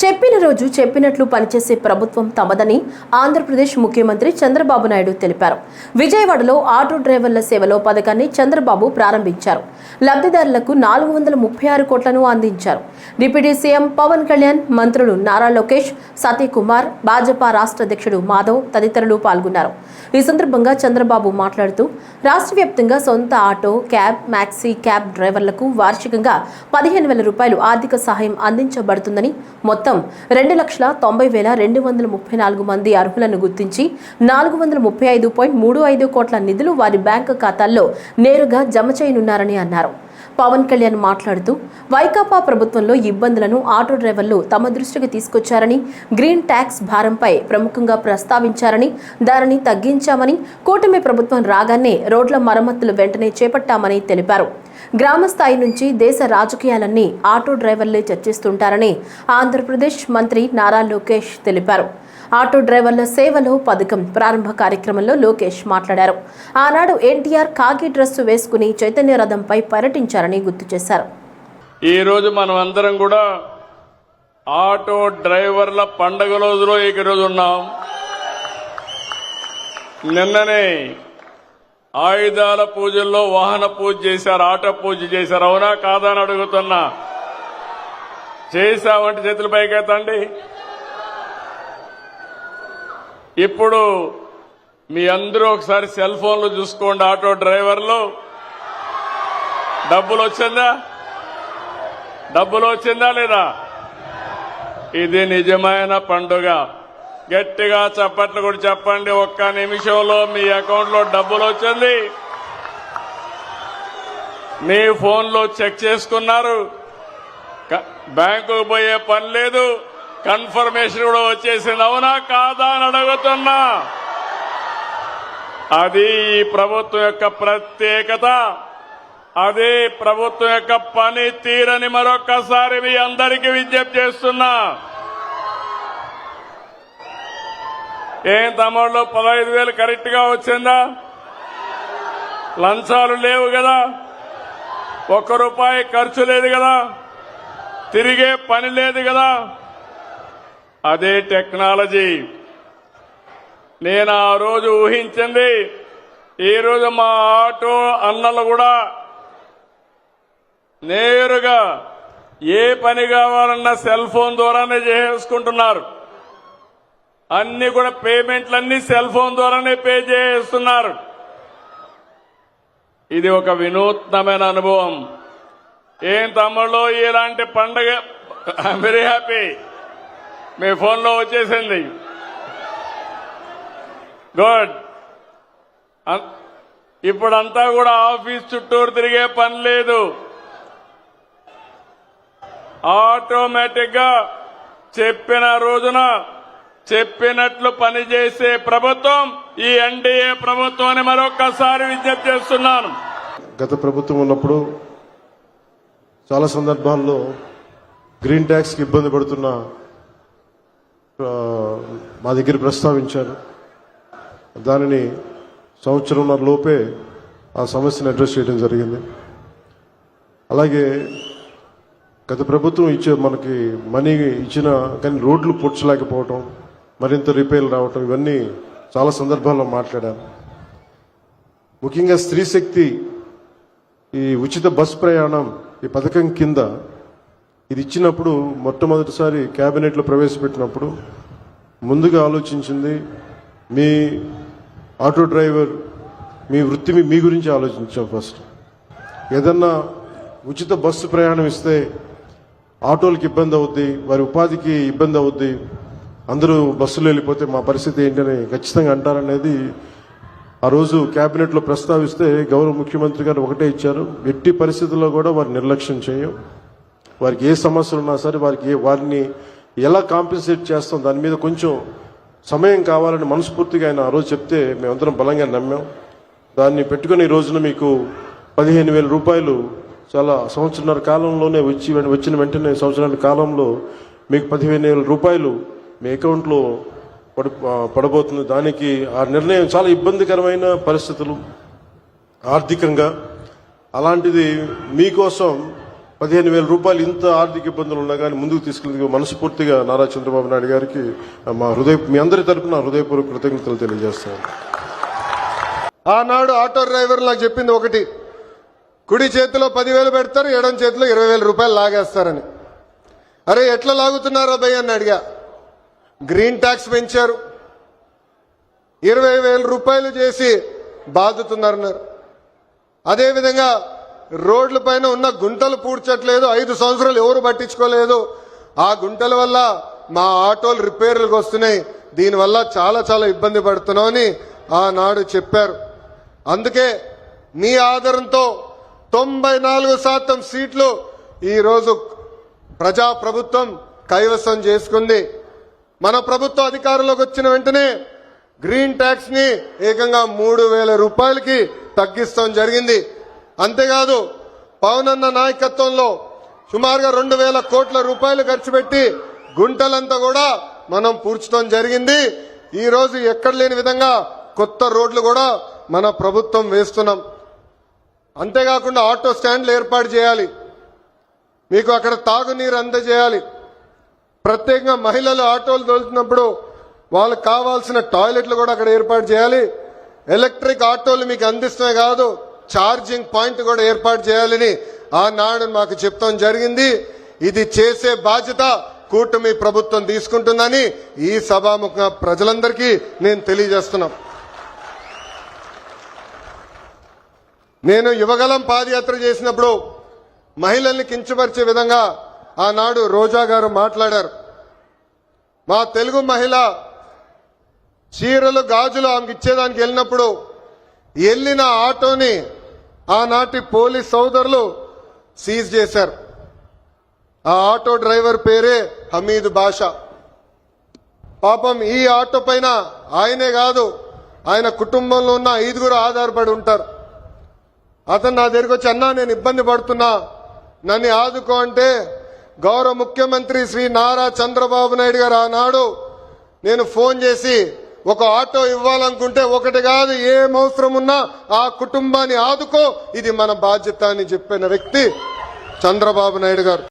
చెప్పిన రోజు చెప్పినట్లు పనిచేసే ప్రభుత్వం తమదని ఆంధ్రప్రదేశ్ ముఖ్యమంత్రి చంద్రబాబు నాయుడు తెలిపారు. విజయవాడలో ఆటో డ్రైవర్ల సేవలో పథకాన్ని చంద్రబాబు ప్రారంభించారు. లబ్ధిదారులకు 436 కోట్లను అందించారు. డిప్యూటీ సీఎం పవన్ కళ్యాణ్, మంత్రులు నారా లోకేష్, సతీకుమార్, భాజపా రాష్ట్ర అధ్యక్షుడు మాధవ్ తదితరులు పాల్గొన్నారు. ఈ సందర్భంగా చంద్రబాబు మాట్లాడుతూ రాష్ట్ర వ్యాప్తంగా సొంత ఆటో, క్యాబ్, మ్యాక్సీ క్యాబ్ డ్రైవర్లకు వార్షికంగా 15,000 రూపాయలు ఆర్థిక సహాయం అందించబడుతుందని, మొత్తం 2,90,234 మంది అర్హులను గుర్తించి 435.35 కోట్ల నిధులు వారి బ్యాంకు ఖాతాల్లో నేరుగా జమ చేయనున్నారని అన్నారు. పవన్ కళ్యాణ్ మాట్లాడుతూ వైకాపా ప్రభుత్వంలో ఇబ్బందులను ఆటో డ్రైవర్లు తమ దృష్టికి తీసుకొచ్చారని, గ్రీన్ ట్యాక్స్ భారంపై ప్రముఖంగా ప్రస్తావించారని, దానిని తగ్గించామని, కూటమి ప్రభుత్వం రాగానే రోడ్ల మరమ్మతులు వెంటనే చేపట్టామని తెలిపారు. గ్రామ స్థాయి నుంచి దేశ రాజకీయాలన్నీ ఆటో డ్రైవర్లే చర్చిస్తుంటారని ఆంధ్రప్రదేశ్ మంత్రి నారా లోకేష్ తెలిపారు. ఆటో డ్రైవర్ల సేవలో పథకం ప్రారంభ కార్యక్రమంలో లోకేష్ మాట్లాడారు. ఆనాడు ఎన్టీఆర్ కాకి డ్రెస్సు వేసుకుని చైతన్య రథంపై పర్యటించారని గుర్తు చేశారు. ఈ రోజు మనం అందరం కూడా ఆటో డ్రైవర్ల పండుగ రోజులో ఈ రోజు ఉన్నాం. నిన్ననే ఆయుధాల పూజల్లో వాహన పూజ చేశారు, ఆటో పూజ చేశారు. అవునా కాదా అని అడుగుతున్నా. చేశామంటే చేతుల పైకెత్తండి. ఇప్పుడు మీ అందరూ ఒకసారి సెల్ ఫోన్లు చూసుకోండి. ఆటో డ్రైవర్లు డబ్బులు వచ్చిందా లేదా? ఇది నిజమైన పండుగ. గట్టిగా చప్పట్లు కూడా చెప్పండి. ఒక్క నిమిషంలో మీ అకౌంట్ లో డబ్బులు వచ్చింది. మీ ఫోన్లో చెక్ చేసుకున్నారు. బ్యాంకుకు పోయే పని లేదు. కన్ఫర్మేషన్ కూడా వచ్చేసింది. అవునా కాదా అని అడుగుతున్నా. అది ఈ ప్రభుత్వం యొక్క ప్రత్యేకత, అదే ప్రభుత్వం యొక్క పని తీరని మరొక్కసారి మీ అందరికీ విజ్ఞప్తి చేస్తున్నా. ఏం తమ్ముళ్ళు 15,000 కరెక్ట్ గా వచ్చిందా? లంచాలు లేవు కదా, ₹1 ఖర్చు లేదు కదా, తిరిగే పని లేదు కదా. అదే టెక్నాలజీ. నేను ఆ రోజు ఊహించింది. ఈ రోజు మా ఆటో అన్నలు కూడా నేరుగా ఏ పని కావాలన్నా సెల్ ఫోన్ ద్వారానే చేసుకుంటున్నారు. అన్ని కూడా పేమెంట్లన్నీ సెల్ ఫోన్ ద్వారానే పే చేస్తున్నారు. ఇది ఒక వినూత్నమైన అనుభవం. ఏం తమ్ముళ్ళు ఇలాంటి పండగ? I'm very happy. మీ ఫోన్లో వచ్చేసింది. గుడ్. ఇప్పుడంతా కూడా ఆఫీస్ చుట్టూరు తిరిగే పని లేదు. ఆటోమేటిక్ గా చెప్పిన రోజున చెప్పినట్లు పనిచేసే ప్రభుత్వం ఈ ఎన్డీఏ ప్రభుత్వం అని మరొకసారి విజ్ఞప్తి చేస్తున్నాను. గత ప్రభుత్వం ఉన్నప్పుడు చాలా సందర్భాల్లో గ్రీన్ ట్యాక్స్కి ఇబ్బంది పడుతున్న మా దగ్గర ప్రస్తావించారు. దానిని సంవత్సరంన్నర లోపే ఆ సమస్యను అడ్రస్ చేయడం జరిగింది. అలాగే గత ప్రభుత్వం మనకి మనీ ఇచ్చిన కానీ రోడ్లు పూడ్చలేకపోవటం, మరింత రిపేర్లు రావటం, ఇవన్నీ చాలా సందర్భాల్లో మాట్లాడాను. ముఖ్యంగా స్త్రీ శక్తి ఈ ఉచిత బస్ ప్రయాణం ఈ పథకం కింద ఇది ఇచ్చినప్పుడు మొట్టమొదటిసారి కేబినెట్లో ప్రవేశపెట్టినప్పుడు ముందుగా ఆలోచించింది మీ ఆటో డ్రైవర్ మీ వృత్తి మీ గురించి ఆలోచించాం. ఫస్ట్ ఏదన్నా ఉచిత బస్సు ప్రయాణం ఇస్తే ఆటోలకు ఇబ్బంది అవుద్ది, వారి ఉపాధికి ఇబ్బంది అవుద్ది, అందరూ బస్సులో వెళ్ళిపోతే మా పరిస్థితి ఏంటని ఖచ్చితంగా అంటారనేది ఆ రోజు కేబినెట్లో ప్రస్తావిస్తే గౌరవ ముఖ్యమంత్రి గారు ఒకటే ఇచ్చారు, ఎట్టి పరిస్థితుల్లో కూడా వారి నిర్లక్ష్యం చేయం, వారికి ఏ సమస్యలు ఉన్నా సరే వారిని ఎలా కాంపెన్సేట్ చేస్తాం దాని మీద కొంచెం సమయం కావాలని మనస్ఫూర్తిగా ఆయన ఆ రోజు చెప్తే మేమందరం బలంగా నమ్మాం. దాన్ని పెట్టుకుని ఈ రోజున మీకు 15,000 రూపాయలు చాలా సంవత్సరాల కాలంలోనే వచ్చిన వెంటనే సంవత్సరాల కాలంలో మీకు 15,000 రూపాయలు మీ అకౌంట్లో పడబోతుంది. దానికి ఆ నిర్ణయం చాలా ఇబ్బందికరమైన పరిస్థితులు ఆర్థికంగా. అలాంటిది మీకోసం 15,000 రూపాయలు ఇంత ఆర్థిక ఇబ్బందులు ఉన్నా కానీ ముందుకు తీసుకెళ్ళి మనస్ఫూర్తిగా నారా చంద్రబాబు నాయుడు గారికి మీ అందరి తరపున హృదయపూర్వక కృతజ్ఞతలు తెలియజేస్తాను. ఆనాడు ఆటో డ్రైవర్ నాకు చెప్పింది ఒకటి, కుడి చేతిలో 10,000 పెడతారు, ఎడం చేతిలో 20,000 రూపాయలు లాగేస్తారని. అరే ఎట్లా లాగుతున్నారా భయ్ అని అడిగా. గ్రీన్ ట్యాక్స్ పెంచారు, 20,000 రూపాయలు చేసి బాదుతున్నారన్నారు. అదేవిధంగా రోడ్ల పైన ఉన్న గుంటలు పూడ్చట్లేదు, 5 సంవత్సరాలు ఎవరు పట్టించుకోలేదు. ఆ గుంటల వల్ల మా ఆటోలు రిపేర్లకు వస్తున్నాయి, దీనివల్ల చాలా చాలా ఇబ్బంది పడుతున్నామని ఆనాడు చెప్పారు. అందుకే మీ ఆదరణతో 94% సీట్లు ఈరోజు ప్రజా ప్రభుత్వం కైవసం చేసుకుంది. మన ప్రభుత్వం అధికారంలోకి వచ్చిన వెంటనే గ్రీన్ ట్యాక్స్ ని ఏకంగా 3,000 రూపాయలకి తగ్గిస్తాం జరిగింది. అంతేకాదు పవన్ అన్న నాయకత్వంలో సుమారుగా 2,000 కోట్ల రూపాయలు ఖర్చు పెట్టి గుంటలంతా కూడా మనం పూడ్చడం జరిగింది. ఈ రోజు ఎక్కడ లేని విధంగా కొత్త రోడ్లు కూడా మన ప్రభుత్వం వేస్తున్నాం. అంతేకాకుండా ఆటో స్టాండ్లు ఏర్పాటు చేయాలి, మీకు అక్కడ తాగునీరు అందజేయాలి. ప్రత్యేకంగా మహిళలు ఆటోలు తోలుతున్నప్పుడు వాళ్ళకు కావాల్సిన టాయిలెట్లు కూడా అక్కడ ఏర్పాటు చేయాలి. ఎలక్ట్రిక్ ఆటోలు మీకు అందిస్తమే కాదు, ఛార్జింగ్ పాయింట్ కూడా ఏర్పాటు చేయాలని ఆనాడు మాకు చెప్తాం జరిగింది. ఇది చేసే బాధ్యత కూటమి ప్రభుత్వం తీసుకుంటుందని ఈ సభాముఖంగా ప్రజలందరికీ నేను తెలియజేస్తున్నా. నేను యువగలం పాదయాత్ర చేసినప్పుడు మహిళల్ని కించపరిచే విధంగా ఆనాడు రోజా గారు మాట్లాడారు. మా తెలుగు మహిళ చీరలు గాజులు ఆమెకి ఇచ్చేదానికి వెళ్ళినప్పుడు వెళ్ళిన ఆటోని ఆనాటి పోలీస్ సోదరులు సీజ్ చేశారు. ఆ ఆటో డ్రైవర్ పేరే హమీద్ బాషా. పాపం ఈ ఆటో పైన ఆయనే కాదు, ఆయన కుటుంబంలో ఉన్న 5 ఆధారపడి ఉంటారు. అతను నా దగ్గరికి వచ్చి, అన్నా నేను ఇబ్బంది పడుతున్నా, నన్ను ఆదుకో అంటే గౌరవ ముఖ్యమంత్రి శ్రీ నారా చంద్రబాబు నాయుడు గారు ఆనాడు నేను ఫోన్ చేసి ఒక ఆటో ఇవ్వాలనుకుంటే ఒకటి కాదు, ఏం అవసరం ఉన్నా ఆ కుటుంబాన్ని ఆదుకో, ఇది మన బాధ్యత అని చెప్పిన వ్యక్తి చంద్రబాబు నాయుడు గారు.